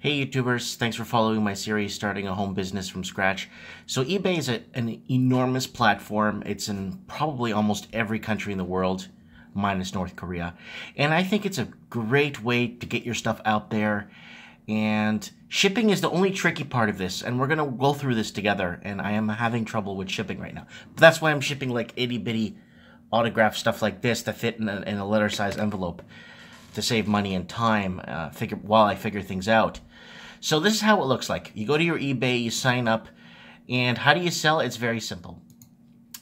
Hey YouTubers, thanks for following my series Starting a Home Business from Scratch. So eBay is an enormous platform. It's in probably almost every country in the world, minus North Korea. And I think it's a great way to get your stuff out there. And shipping is the only tricky part of this, and we're going to go through this together, and I am having trouble with shipping right now. But that's why I'm shipping like itty-bitty autograph stuff like this that fit in a letter-size envelope to save money and time while I figure things out. So this is how it looks like. You go to your eBay, you sign up, and how do you sell? It's very simple.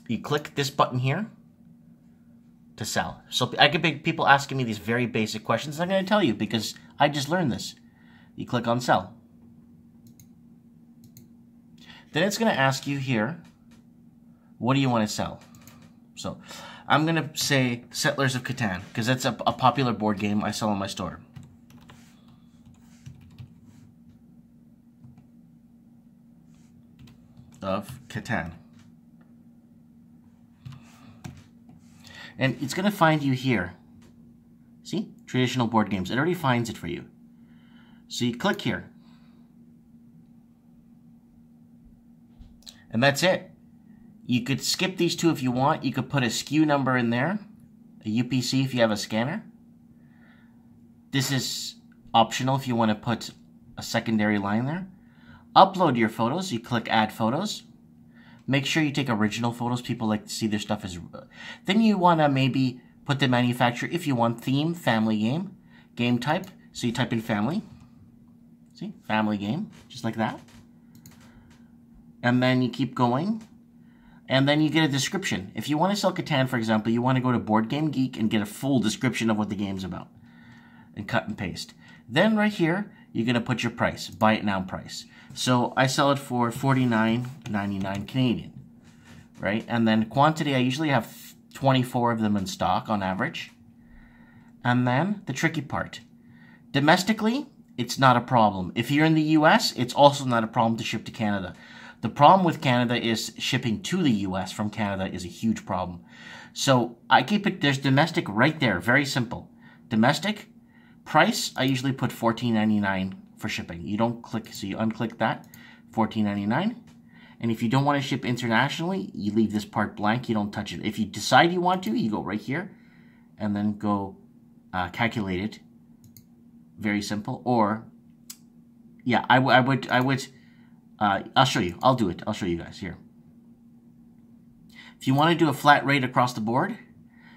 You click this button here to sell. So I get people asking me these very basic questions, and I'm going to tell you because I just learned this. You click on sell. Then it's going to ask you here, what do you want to sell? So I'm going to say Settlers of Catan because that's a popular board game I sell in my store. Of Catan. And it's going to find you here. See? Traditional board games. It already finds it for you. So you click here. And that's it. You could skip these two if you want. You could put a SKU number in there. A UPC if you have a scanner. This is optional if you want to put a secondary line there. Upload your photos. You click add photos. Make sure you take original photos. People like to see their stuff as... Then you want to maybe put the manufacturer if you want. Theme, family game. Game type. So you type in family. See? Family game. Just like that. And then you keep going. And then you get a description. If you want to sell Catan, for example, you want to go to Board Game Geek and get a full description of what the game's about. And cut and paste. Then right here, you're going to put your price. Buy it now price. So I sell it for $49.99 Canadian. Right? And then quantity, I usually have 24 of them in stock on average. And then the tricky part. Domestically, it's not a problem. If you're in the US, it's also not a problem to ship to Canada. The problem with Canada is shipping to the US from Canada is a huge problem. So I keep it, there's domestic right there, very simple. Domestic, price, I usually put $14.99 for shipping. You don't click, so you unclick that, $14.99. And if you don't want to ship internationally, you leave this part blank, you don't touch it. If you decide you want to, you go right here and then go calculate it. Very simple. Or, yeah, I would, I'll show you. I'll do it. I'll show you guys here. If you want to do a flat rate across the board,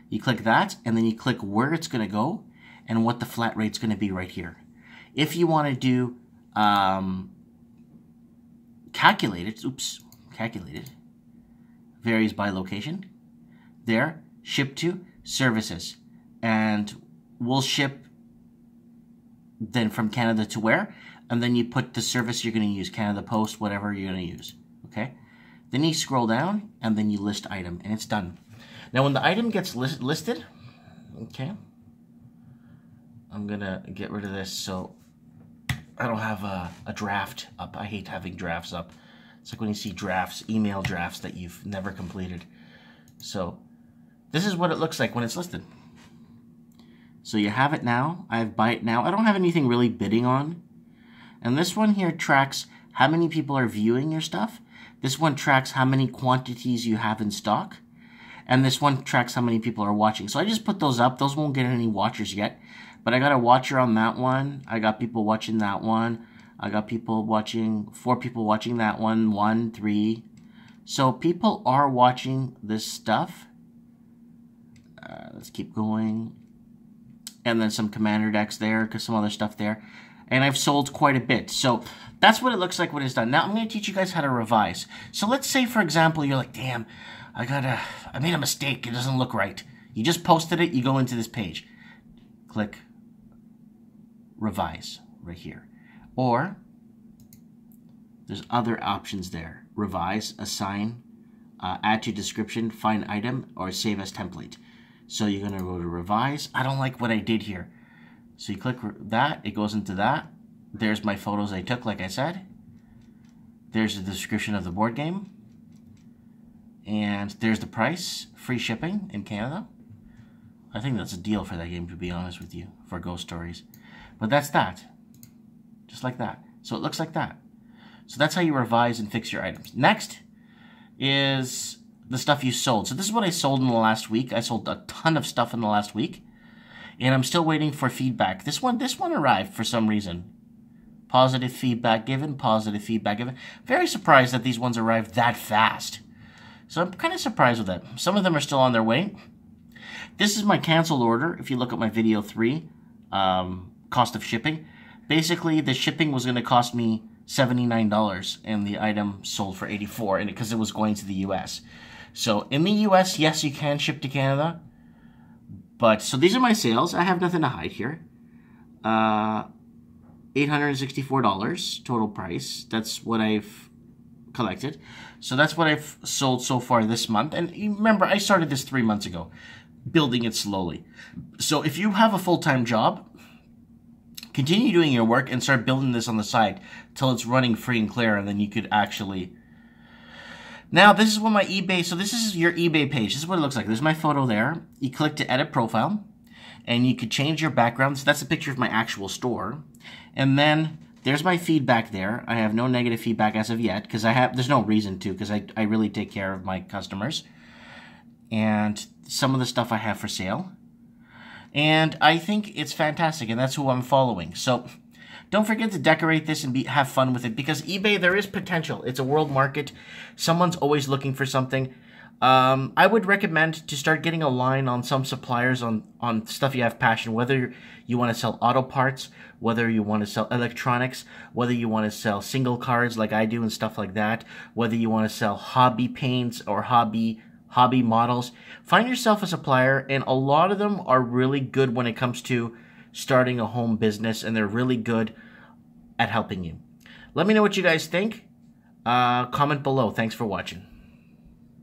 you click that, and then you click where it's going to go and what the flat rate's going to be right here. If you want to do calculated, varies by location. There, ship to, services. And we'll ship then from Canada to where? And then you put the service you're going to use, Canada Post, whatever you're going to use, okay? Then you scroll down, and then you list item, and it's done. Now, when the item gets listed, okay, I'm going to get rid of this so I don't have a draft up. I hate having drafts up. It's like when you see drafts, email drafts that you've never completed. So this is what it looks like when it's listed. So you have it now. I have buy it now. I don't have anything really bidding on. And this one here tracks how many people are viewing your stuff. This one tracks how many quantities you have in stock. And this one tracks how many people are watching. So I just put those up. Those won't get any watchers yet. But I got a watcher on that one. I got people watching that one. I got people watching, 4 people watching that one. 1, 3. So people are watching this stuff. Let's keep going. And then some commander decks there, because some other stuff there. And I've sold quite a bit. So that's what it looks like when it's done. Now I'm going to teach you guys how to revise. So let's say, for example, you're like, damn, I made a mistake. It doesn't look right. You just posted it. You go into this page. Click revise right here. Or there's other options there. Revise, assign, add to description, find item, or save as template. So you're going to go to revise. I don't like what I did here. So you click that, it goes into that. There's my photos I took, like I said. There's the description of the board game. And there's the price, free shipping in Canada. I think that's a deal for that game, to be honest with you, for Ghost Stories. But that's that. Just just like that. So it looks like that. So that's how you revise and fix your items. Next is the stuff you sold. So this is what I sold in the last week. I sold a ton of stuff in the last week, and I'm still waiting for feedback. This one arrived for some reason. Positive feedback given, positive feedback given. Very surprised that these ones arrived that fast. So I'm kind of surprised with that. Some of them are still on their way. This is my canceled order. If you look at my video 3, cost of shipping. Basically, the shipping was going to cost me $79, and the item sold for $84, and because it was going to the U.S. So in the U.S., yes, you can ship to Canada. But so these are my sales. I have nothing to hide here. $864 total price. That's what I've collected. So that's what I've sold so far this month. And remember, I started this 3 months ago, building it slowly. So if you have a full-time job, continue doing your work and start building this on the side till it's running free and clear, and then you could actually... Now, this is what my eBay... So this is your eBay page. This is what it looks like. There's my photo there. You click to edit profile, and you could change your background. So that's a picture of my actual store. And then there's my feedback there. I have no negative feedback as of yet, because there's no reason to, because I really take care of my customers. And some of the stuff I have for sale. And I think it's fantastic, and that's who I'm following. So don't forget to decorate this and have fun with it, because eBay, there is potential. It's a world market. Someone's always looking for something. I would recommend to start getting a line on some suppliers on stuff you have passion, whether you want to sell auto parts, whether you want to sell electronics, whether you want to sell single cards like I do and stuff like that, whether you want to sell hobby paints or hobby models. Find yourself a supplier, and a lot of them are really good when it comes to starting a home business, and they're really good at helping you. Let me know what you guys think. Comment below. Thanks for watching.